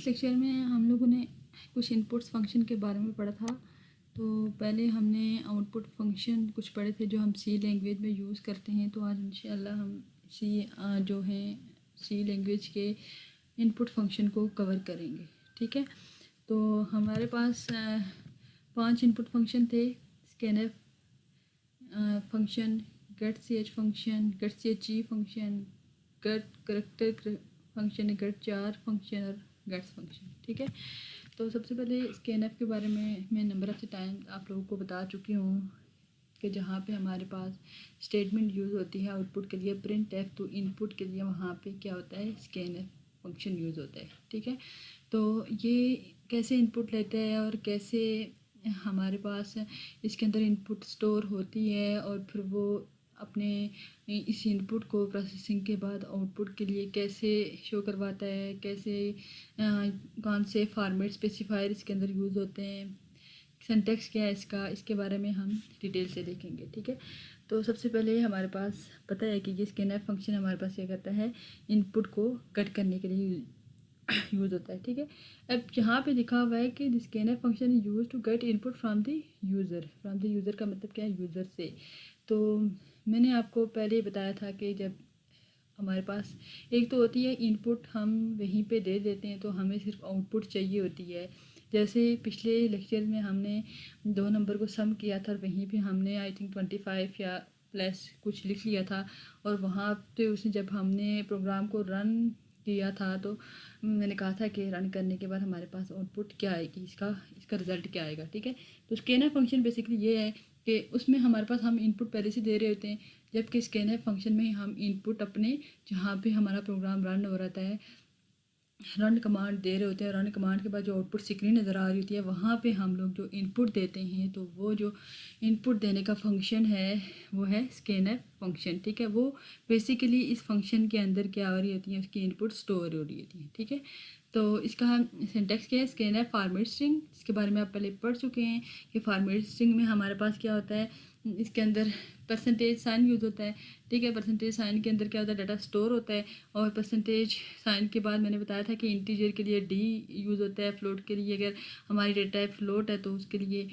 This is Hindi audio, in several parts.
लेक्चर में हम लोगों ने कुछ इनपुट्स फंक्शन के बारे में पढ़ा था। तो पहले हमने आउटपुट फंक्शन कुछ पढ़े थे जो हम सी लैंग्वेज में यूज़ करते हैं। तो आज इंशाल्लाह हम जो है सी लैंग्वेज के इनपुट फंक्शन को कवर करेंगे। ठीक है, तो हमारे पास 5 इनपुट फंक्शन थे। Scanf function, get C H function, get C H E function, get character function, get char function और गेट्स फंक्शन। ठीक है, तो सबसे पहले स्कैनफ के बारे में मैं नंबर ऑफ टाइम आप लोगों को बता चुकी हूँ कि जहाँ पे हमारे पास स्टेटमेंट यूज़ होती है आउटपुट के लिए, प्रिंट एफ तो इनपुट के लिए वहाँ पे क्या होता है, स्कैनफ फंक्शन यूज़ होता है। ठीक है, तो ये कैसे इनपुट लेता है और कैसे हमारे पास इसके अंदर इनपुट स्टोर होती है और फिर वो अपने इस इनपुट को प्रोसेसिंग के बाद आउटपुट के लिए कैसे शो करवाता है, कैसे कौन से फॉर्मेट स्पेसिफायर इसके अंदर यूज़ होते हैं, सिंटैक्स क्या है इसका, इसके बारे में हम डिटेल से देखेंगे। ठीक है, तो सबसे पहले हमारे पास पता है कि ये स्कैनफ फंक्शन हमारे पास क्या करता है, इनपुट को कट करने के लिए यूज़ होता है। ठीक है, अब यहाँ पे लिखा हुआ है कि this scanf function use to get input from the user. From the user का मतलब क्या है, यूज़र से। तो मैंने आपको पहले ही बताया था कि जब हमारे पास एक तो होती है इनपुट हम वहीं पे दे देते हैं तो हमें सिर्फ आउटपुट चाहिए होती है। जैसे पिछले लेक्चर में हमने 2 नंबर को सम किया था और वहीं पे हमने आई थिंक 25 या प्लस कुछ लिख लिया था और वहाँ पे उसने जब हमने प्रोग्राम को रन किया था तो मैंने कहा था कि रन करने के बाद हमारे पास आउटपुट क्या आएगी, इसका रिज़ल्ट क्या आएगा। ठीक है, तो स्कैनफ फंक्शन बेसिकली ये है कि उसमें हमारे पास हम इनपुट पहले से दे रहे होते हैं, जबकि स्कैनफ फंक्शन में हम इनपुट अपने जहाँ पे हमारा प्रोग्राम रन हो रहा है रन कमांड दे रहे होते हैं। रन कमांड के बाद जो आउटपुट स्क्रीन नज़र आ रही होती है वहाँ पे हम लोग जो इनपुट देते हैं तो वो जो इनपुट देने का फंक्शन है वो है स्कैनफ फंक्शन। ठीक है, वो बेसिकली इस फंक्शन के अंदर क्या हो रही होती है, उसकी इनपुट स्टोर हो रही होती है। ठीक है, तो इसका सिंटैक्स क्या है, स्कैनफ फॉर्मेट स्ट्रिंग, इसके बारे में आप पहले पढ़ चुके हैं कि फॉर्मेट स्ट्रिंग में हमारे पास क्या होता है, इसके अंदर परसेंटेज साइन यूज़ होता है। ठीक है, परसेंटेज साइन के अंदर क्या होता है, डाटा स्टोर होता है और परसेंटेज साइन के बाद मैंने बताया था कि इंटीजर के लिए डी यूज़ होता है, फ्लोट के लिए अगर हमारी डेटा फ्लोट है तो उसके लिए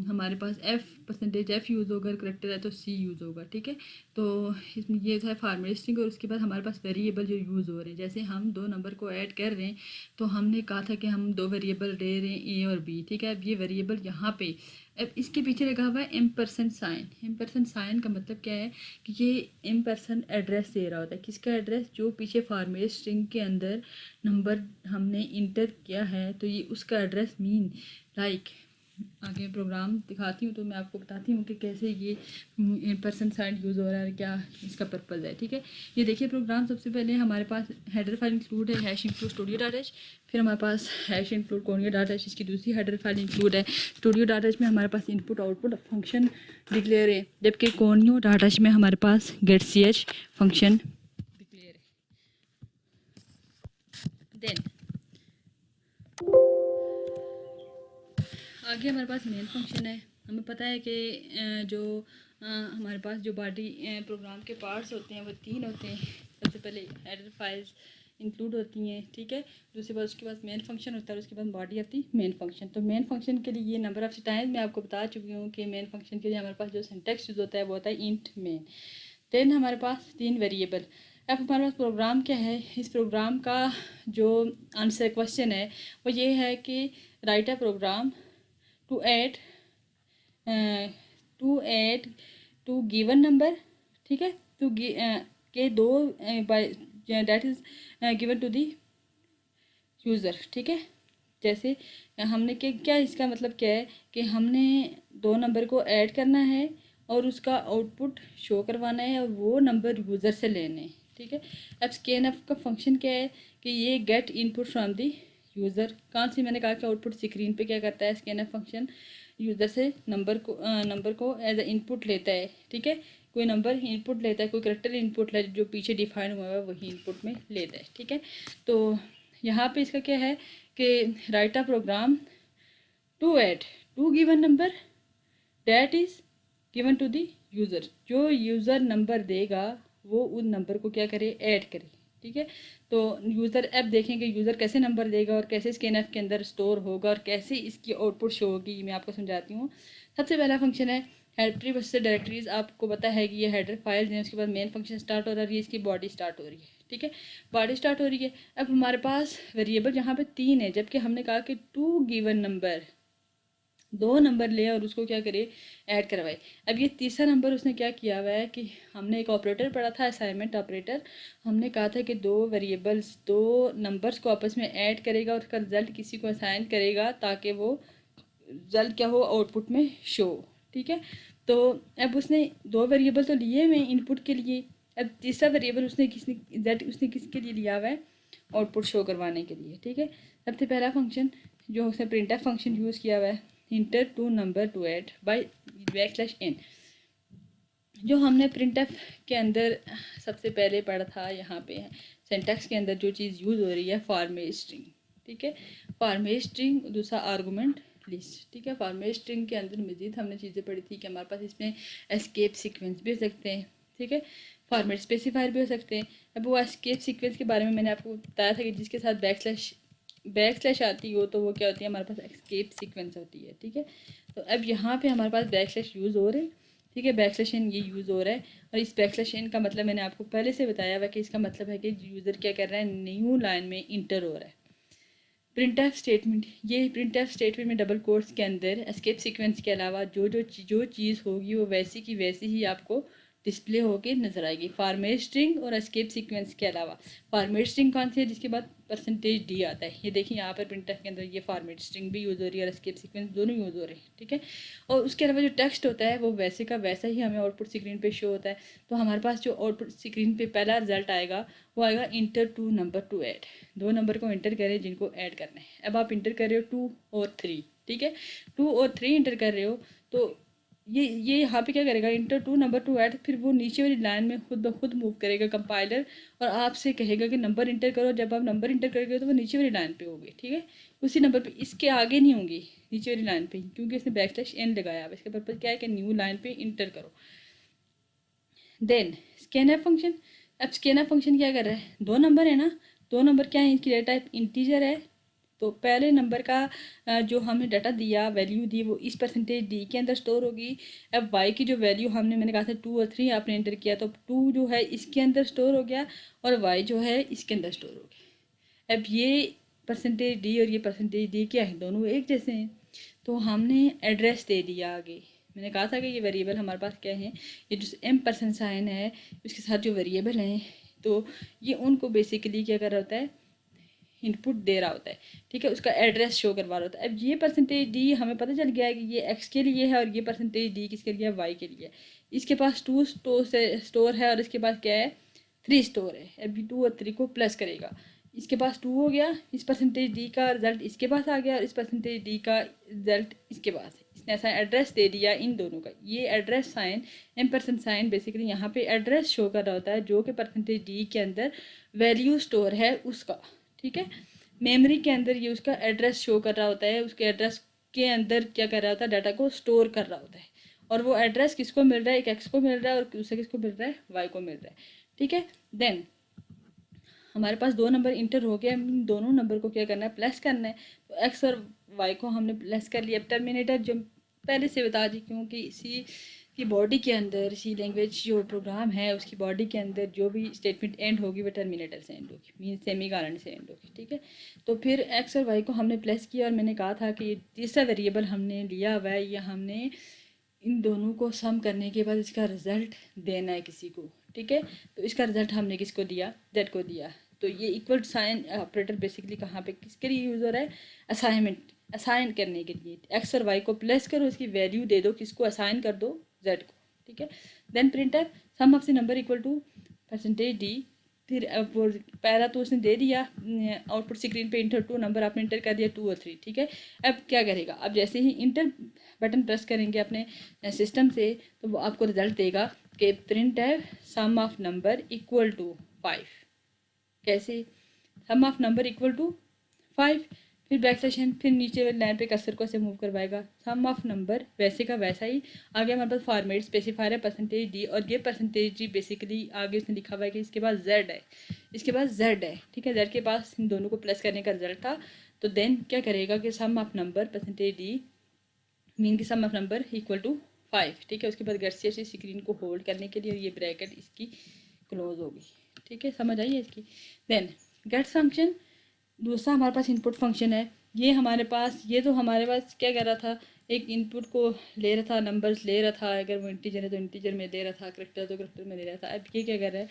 हमारे पास एफ परसेंटेज एफ यूज़ होगा, करेक्टर है तो सी यूज़ होगा। ठीक है, तो इसमें ये था फॉर्मेट स्ट्रिंग और उसके बाद हमारे पास वेरिएबल जो यूज़ हो रहे हैं, जैसे हम 2 नंबर को ऐड कर रहे हैं तो हमने कहा था कि हम 2 वेरिएबल दे रहे हैं ए और बी। ठीक है, अब ये वेरिएबल यहाँ पे अब इसके पीछे लगा हुआ है एम्परसेंट साइन। एम्परसेंट साइन का मतलब क्या है कि ये एम्परसेंट एड्रेस दे रहा होता है, किसका एड्रेस, जो पीछे फॉर्मेट स्ट्रिंग के अंदर नंबर हमने इंटर किया है तो ये उसका एड्रेस मीन लाइक आगे प्रोग्राम दिखाती हूँ तो मैं आपको बताती हूँ कि कैसे ये परसेंट साइन यूज़ हो रहा है, क्या इसका पर्पज़ है। ठीक है, ये देखिए प्रोग्राम सबसे पहले हमारे पास हेडर फाइल इंक्लूड है hash include studio dot H, फिर हमारे पास hash include conio dot H, इसकी दूसरी हेडर फाइल इंक्लूड है स्टूडियो डॉट एच में हमारे पास इनपुट आउटपुट फंक्शन डिक्लेयर है, जबकि कोनियो डॉट एच में हमारे पास get C H function declare है। देन आगे हमारे पास मेन फंक्शन है। हमें पता है कि जो हमारे पास जो बॉडी प्रोग्राम के पार्ट्स होते हैं वो 3 होते हैं। सबसे पहले हेडर फाइल्स इंक्लूड होती हैं। ठीक है, दूसरी बात उसके बाद मेन फंक्शन होता है और उसके बाद body of the main function. तो मेन फंक्शन के लिए ये नंबर ऑफ टाइम मैं आपको बता चुकी हूँ कि मेन फंक्शन के लिए हमारे पास जो सिंटैक्स यूज़ होता है वो होता है इंट मेन। देन हमारे पास 3 वेरिएबल। अब हमारे पास प्रोग्राम क्या है, इस प्रोग्राम का जो आंसर क्वेश्चन है वो ये है कि write a program to add two given number. ठीक है, टू के दो by that is given to the user. ठीक है, जैसे हमने क्या इसका मतलब क्या है कि हमने 2 नंबर को ऐड करना है और उसका आउटपुट शो करवाना है और वो नंबर यूज़र से लेने हैं। ठीक है, अब स्कैनफ का फंक्शन क्या है कि ये get input from the user. कौन सी मैंने कहा कि आउटपुट स्क्रीन पे क्या करता है, स्कैनफ फंक्शन यूज़र से नंबर को एज अ इनपुट लेता है। ठीक है, कोई नंबर इनपुट लेता है, कोई करेक्टर इनपुट लेता है, जो पीछे डिफाइन हुआ है वही इनपुट में लेता है। ठीक है, तो यहाँ पे इसका क्या है कि write a program to add two given number that is given to the user. जो यूज़र नंबर देगा वो उन नंबर को क्या करे, ऐड करे। ठीक है। तो यूज़र ऐप देखेंगे यूज़र कैसे नंबर देगा और कैसे स्कैनएफ के अंदर स्टोर होगा और कैसे इसकी आउटपुट शो होगी, मैं आपको समझाती हूँ। सबसे पहला फंक्शन है हेडर वर्सेस डायरेक्टरीज। आपको पता है कि ये हेडर फाइल है, उसके बाद मेन फंक्शन स्टार्ट हो रहा है, इसकी बॉडी स्टार्ट हो रही है, ठीक है, बॉडी स्टार्ट हो रही है। अब हमारे पास वेरिएबल यहाँ पे 3 है, जबकि हमने कहा कि 2 गिवन नंबर, 2 नंबर ले और उसको क्या करे, ऐड करवाए। अब ये तीसरा नंबर उसने क्या किया हुआ है कि हमने एक ऑपरेटर पढ़ा था, असाइनमेंट ऑपरेटर। हमने कहा था कि 2 वेरिएबल्स 2 नंबर्स को आपस में ऐड करेगा और उसका रिजल्ट किसी को असाइन करेगा ताकि वो रिजल्ट क्या हो, आउटपुट में शो, ठीक है। तो अब उसने 2 वेरिएबल तो लिए हुए इनपुट के लिए, अब तीसरा वेरिएबल उसने किसके लिए लिया हुआ है, आउटपुट शो करवाने के लिए, ठीक है। सबसे पहला फंक्शन जो उसने प्रिंटफ फंक्शन यूज़ किया हुआ है, enter two number to add by \n। जो हमने प्रिंटफ के अंदर सबसे पहले पढ़ा था, यहाँ पे है सिंटैक्स के अंदर जो चीज़ यूज़ हो रही है फॉर्मेट स्ट्रिंग, ठीक है, फॉर्मेट स्ट्रिंग, दूसरा आर्गूमेंट लिस्ट, ठीक है। फॉर्मेट स्ट्रिंग के अंदर मज़ीद हमने चीज़ें पढ़ी थी कि हमारे पास इसमें एस्केप सीक्वेंस भी हो सकते हैं, ठीक है, फॉर्मेट स्पेसिफायर भी हो सकते हैं। अब वो एस्केप सीक्वेंस के बारे में मैंने आपको बताया था कि जिसके साथ बैक स्लैश आती हो तो वो क्या होती है, हमारे पास एस्केप सीक्वेंस होती है, ठीक है। तो अब यहाँ पे हमारे पास बैक स्लैश यूज़ हो रहे हैं, ठीक है, बैक स्लैश n ये यूज़ हो रहा है। और इस बैक स्लैश n का मतलब मैंने आपको पहले से बताया हुआ कि इसका मतलब है कि यूज़र क्या कर रहा है, न्यू लाइन में इंटर हो रहा है। प्रिंटफ स्टेटमेंट, ये प्रिंटफ स्टेटमेंट में डबल कोट्स के अंदर एस्केप सीक्वेंस के अलावा जो चीज़ होगी वो वैसी की वैसी ही आपको डिस्प्ले होके नजर आएगी, फॉर्मेट स्ट्रिंग और एस्केप सीक्वेंस के अलावा। फॉर्मेट स्ट्रिंग कौन सी है, जिसके बाद %d आता है। ये देखिए यहाँ पर प्रिंटफ के अंदर ये फॉर्मेट स्ट्रिंग भी यूज़ हो रही है और एस्केप सीक्वेंस दोनों यूज़ हो रहे हैं, ठीक है। और उसके अलावा जो टेक्स्ट होता है वो वैसे का वैसा ही हमें आउटपुट स्क्रीन पे शो होता है। तो हमारे पास जो आउटपुट स्क्रीन पे पहला रिजल्ट आएगा वो आएगा enter two number to add. 2 number को इंटर करें जिनको ऐड करना है। अब आप इंटर कर रहे हो 2 और 3, ठीक है, 2 और 3 इंटर कर रहे हो तो ये यहाँ पे क्या करेगा, enter two number to add, फिर वो नीचे वाली लाइन में खुद ब खुद मूव करेगा कंपाइलर और आपसे कहेगा कि नंबर इंटर करो। जब आप नंबर इंटर करोगे तो वो नीचे वाली लाइन पे होगी, ठीक है, उसी नंबर पे, इसके आगे नहीं होंगी, नीचे वाली लाइन पे, क्योंकि इसने \n लगाया। अब इसका पर्पज़ क्या है कि न्यू लाइन पे इंटर करो। देन स्कैनएफ फंक्शन, अब स्कैनएफ फंक्शन क्या कर रहा है, 2 नंबर है ना, 2 नंबर क्या है, इसकी डेटा टाइप इंटीजर है। तो पहले नंबर का जो हमने डाटा दिया, वैल्यू दी, वो इस %d के अंदर स्टोर होगी। अब y की जो वैल्यू मैंने कहा था 2 और 3 आपने एंटर किया, तो 2 जो है इसके अंदर स्टोर हो गया और y जो है इसके अंदर स्टोर हो गया। अब ये %d और ये %d क्या है, दोनों एक जैसे हैं। तो हमने एड्रेस दे दिया आगे। मैंने कहा था कि ये वेरिएबल हमारे पास क्या है, ये जो $m है उसके साथ जो वेरिएबल हैं, तो ये उनको बेसिकली क्या कर रहा होता है, इनपुट दे रहा होता है, ठीक है, उसका एड्रेस शो करवा रहा होता है। अब ये %d हमें पता चल गया है कि ये x के लिए है और ये %d किसके लिए है, y के लिए। इसके पास 2 स्टोर है और इसके पास क्या है, 3 स्टोर है। अभी 2 और 3 को प्लस करेगा, इसके पास 2 हो गया, इस %d का रिजल्ट इसके पास आ गया और इस %d का रिजल्ट इसके पास है। इसने ऐसा एड्रेस दे दिया इन दोनों का। ये एड्रेस साइन $m बेसिकली यहाँ पे एड्रेस शो कर रहा होता है जो कि %d के अंदर वैल्यू स्टोर है उसका, ठीक है। मेमोरी के अंदर ये उसका एड्रेस शो कर रहा होता है, उसके एड्रेस के अंदर क्या कर रहा होता है, डाटा को स्टोर कर रहा होता है। और वो एड्रेस किसको मिल रहा है, एक x को मिल रहा है और दूसरा किसको मिल रहा है, y को मिल रहा है, ठीक है। देन हमारे पास 2 नंबर इंटर हो गया, इन दोनों नंबर को क्या करना है, प्लस करना है। तो x और y को हमने प्लस कर लिया। टर्मिनेटर जो पहले से बता दी, क्योंकि इसी की बॉडी के अंदर, सी लैंग्वेज जो प्रोग्राम है उसकी बॉडी के अंदर जो भी स्टेटमेंट एंड होगी वो टर्मिनेटर से एंड होगी, मीन सेमीकोलन से एंड होगी, ठीक है। तो फिर एक्स और वाई को हमने प्लस किया और मैंने कहा था कि तीसरा वेरिएबल हमने लिया हुआ है, या हमने इन दोनों को सम करने के बाद इसका रिजल्ट देना है किसी को, ठीक है। तो इसका रिजल्ट हमने किसको दिया, जेड को दिया। तो ये इक्वल साइन ऑपरेटर बेसिकली कहाँ पे किसके लिए यूज़ हो रहा है, असाइन करने के लिए। एक्स और वाई को प्लस करो, इसकी वैल्यू दे दो, किसको असाइन कर दो, जेड को, ठीक है। Then printf sum of the number equal to %d। फिर अब वो पहला तो उसने दे दिया आउटपुट स्क्रीन पे, इंटर 2 नंबर आपने इंटर कर दिया 2 और 3, ठीक है। अब क्या करेगा, अब जैसे ही इंटर बटन प्रेस करेंगे अपने सिस्टम से तो वो आपको रिजल्ट देगा कि प्रिंट है सम ऑफ नंबर इक्वल टू 5। कैसे, सम ऑफ नंबर इक्वल टू 5, फिर \n, फिर नीचे वाली लाइन पे कर्सर को ऐसे मूव करवाएगा, सम ऑफ नंबर वैसे का वैसा ही। आगे हमारे पास फॉर्मेट स्पेसिफायर है %d और ये %d बेसिकली आगे उसने लिखा हुआ है कि इसके पास z है, इसके पास जेड है, ठीक है, जेड के पास इन दोनों को प्लस करने का रिजल्ट था। तो देन क्या करेगा कि sum of number percentage D mean की sum of number equal to 5, ठीक है। उसके बाद गर्सिया से स्क्रीन को होल्ड करने के लिए ये ब्रैकेट इसकी क्लोज होगी, ठीक है, समझ आई है इसकी। देन गेट्स फंक्शन दूसरा हमारे पास इनपुट फंक्शन है। ये हमारे पास, ये तो हमारे पास क्या कर रहा था, एक इनपुट को ले रहा था, नंबर्स ले रहा था, अगर वो इंटीजर है तो इंटीजर में दे रहा था, करेक्टर तो करेक्टर में दे रहा था। अब ये क्या कर रहा है,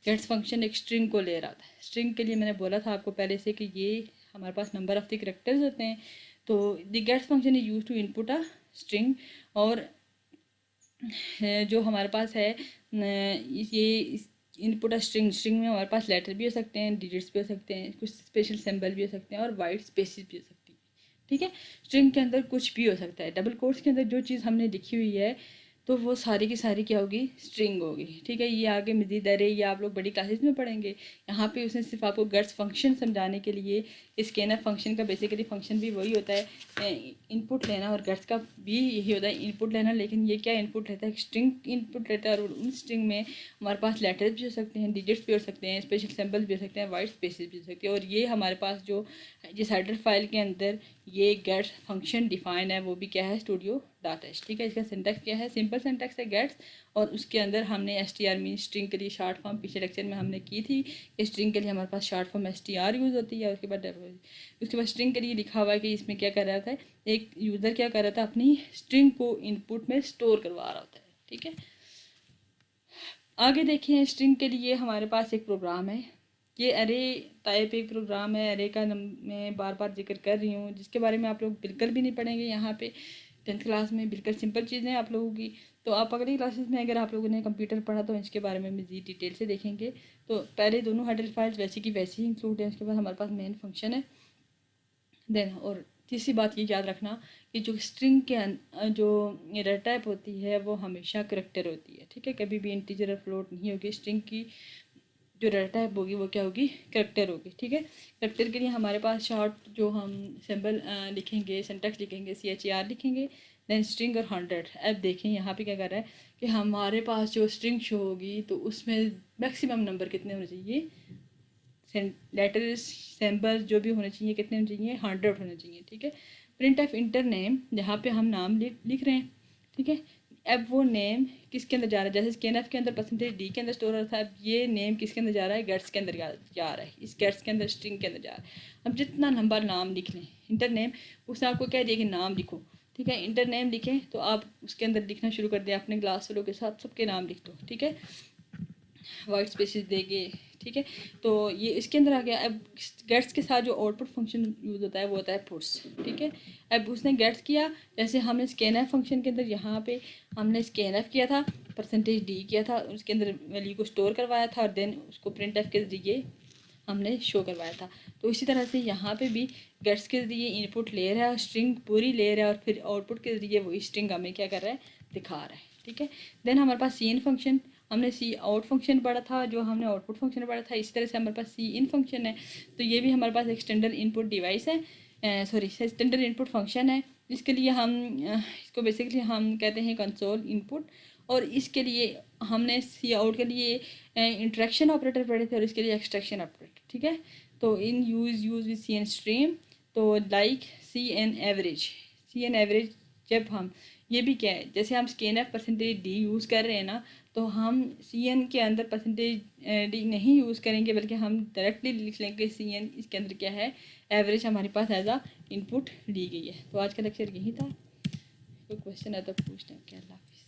गेट्स फंक्शन एक स्ट्रिंग को ले रहा था। स्ट्रिंग के लिए मैंने बोला था आपको पहले से कि ये हमारे पास नंबर ऑफ द करेक्टर्स होते हैं। तो the gets function is use to input a string, और जो हमारे पास है ये इनपुट स्ट्रिंग, स्ट्रिंग में हमारे पास लेटर भी हो सकते हैं, डिजिट्स भी हो सकते हैं, कुछ स्पेशल सिंबल भी हो सकते हैं और वाइट स्पेसिस भी हो सकती है, ठीक है। स्ट्रिंग के अंदर कुछ भी हो सकता है। डबल कोट्स के अंदर जो चीज़ हमने लिखी हुई है तो वो सारी की सारी क्या होगी, स्ट्रिंग होगी, ठीक है। ये आगे मज़ीद अरे ये आप लोग बड़ी क्लासेस में पढ़ेंगे। यहाँ पे उसने सिर्फ आपको गेट्स फंक्शन समझाने के लिए, इस स्कैनर फंक्शन का बेसिकली फंक्शन भी वही होता है, इनपुट लेना, और गेट्स का भी यही होता है, इनपुट लेना। लेकिन ये क्या इनपुट लेता है, स्ट्रिंग इनपुट लेता है, और उन स्ट्रिंग में हमारे पास लेटर्स भी हो सकते हैं, डिजिट्स भी हो सकते हैं, स्पेशल सिंबल्स भी हो सकते हैं, वाइट स्पेसिस भी हो सकते हैं। और ये हमारे पास जो जिस हेडर फाइल के अंदर ये गेट्स फंक्शन डिफाइन है वो भी क्या है, स्टूडियो डाटा, ठीक है। इसका सिंटैक्स क्या है, सिंपल सिंटैक्स है गेट्स, और उसके अंदर हमने str मीन स्ट्रिंग के लिए शॉर्ट फॉर्म पिछले लेक्चर में हमने की थी कि स्ट्रिंग के लिए हमारे पास शॉर्ट फॉर्म str यूज़ होती है। उसके बाद स्ट्रिंग के लिए लिखा हुआ है कि इसमें क्या कर रहा था, एक यूज़र क्या कर रहा था, अपनी स्ट्रिंग को इनपुट में स्टोर करवा रहा होता है, ठीक है। आगे देखिए, स्ट्रिंग के लिए हमारे पास एक प्रोग्राम है, ये अरे टाइप एक प्रोग्राम है। अरे का मैं बार बार जिक्र कर रही हूँ, जिसके बारे में आप लोग बिल्कुल भी नहीं पढ़ेंगे यहाँ पे 10th क्लास में। बिल्कुल सिंपल चीज़ें आप लोगों की, तो आप अगली क्लासेस में अगर आप लोगों ने कंप्यूटर पढ़ा तो इसके बारे में मज़ीद डिटेल से देखेंगे। तो पहले दोनों हेडर फाइल्स वैसी की वैसी ही इंक्लूड है। उसके बाद हमारे पास मेन फंक्शन है। देन और तीसरी बात ये याद रखना कि जो स्ट्रिंग के जो एरर टाइप होती है वो हमेशा करेक्टर होती है, ठीक है। कभी भी इंटीजर और फ्लोट नहीं होगी। स्ट्रिंग की जो एरर टाइप होगी वो क्या होगी, करेक्टर होगी, ठीक है। करेक्टर के लिए हमारे पास शॉर्ट जो हम सिंबल लिखेंगे, सिंटैक्स लिखेंगे, CHAR लिखेंगे, देन स्ट्रिंग और 100। अब देखें यहाँ पे क्या कर रहा है कि हमारे पास जो स्ट्रिंग शो होगी तो उसमें मैक्सिमम नंबर कितने होने चाहिए, लेटर्स सिंबल्स जो भी होने चाहिए कितने होने चाहिए, 100 होने चाहिए, ठीक है। प्रिंट ऑफ इंटर नेम, जहाँ पे हम नाम लिख रहे हैं, ठीक है। अब वो नेम किसके अंदर जा रहा है, जैसे स्कैनफ के अंदर परसेंटेज डी के अंदर स्टोर हो रहा था, अब ये नेम किसके अंदर जा रहा है, गेट्स के अंदर जा रहा है। इस गेट्स के अंदर स्ट्रिंग के अंदर जा रहा है। अब जितना लंबा नाम लिख लें इंटर नेम, उसने आपको कह दिया कि नाम लिखो, ठीक है। इंटर नेम लिखें तो आप उसके अंदर लिखना शुरू कर दें, अपने क्लास वालों के साथ सबके नाम लिख दो, ठीक है, वाइट स्पेसिस देंगे, ठीक है। तो ये इसके अंदर आ गया। अब गेट्स के साथ जो आउटपुट फंक्शन यूज़ होता है वो होता है पुट्स, ठीक है। अब उसने गेट्स किया, जैसे हमने स्कैनफ फंक्शन के अंदर यहाँ पे हमने स्कैनफ किया था, परसेंटेज डी किया था, उसके अंदर वैल्यू को स्टोर करवाया था और देन उसको प्रिंट एफ के जरिए हमने शो करवाया था। तो इसी तरह से यहाँ पे भी गेट्स के जरिए इनपुट ले रहा है, स्ट्रिंग पूरी ले रहा है, और फिर आउटपुट के जरिए वही स्ट्रिंग हमें क्या कर रहा है, दिखा रहा है, ठीक है। देन हमारे पास सी इन फंक्शन, हमने सी आउट फंक्शन पढ़ा था, जो हमने आउटपुट फंक्शन पढ़ा था। इसी तरह से हमारे पास सी इन फंक्शन है। तो ये भी हमारे पास एक स्टैंडर्ड इनपुट डिवाइस है, सॉरी स्टैंडर्ड इनपुट फंक्शन है, जिसके लिए हम इसको बेसिकली हम कहते हैं कंसोल इनपुट। और इसके लिए हमने सी आउट के लिए इंट्रैक्शन ऑपरेटर पढ़े थे और इसके लिए एक्सट्रैक्शन ऑपरेटर, ठीक है। तो in use with C in stream, तो लाइक सी एन एवरेज जब हम ये भी क्या है, जैसे हम स्कैनफ परसेंटेज डी यूज़ कर रहे हैं ना, तो हम सी एन के अंदर परसेंटेज डी नहीं यूज़ करेंगे, बल्कि हम डायरेक्टली लिख लेंगे सी एन, इसके अंदर क्या है, एवरेज हमारे पास एज आ इनपुट ली गई है। तो आज का लेक्चर यही था। कोई क्वेश्चन है तो पूछना। क्या अल्लाह हाफिज़।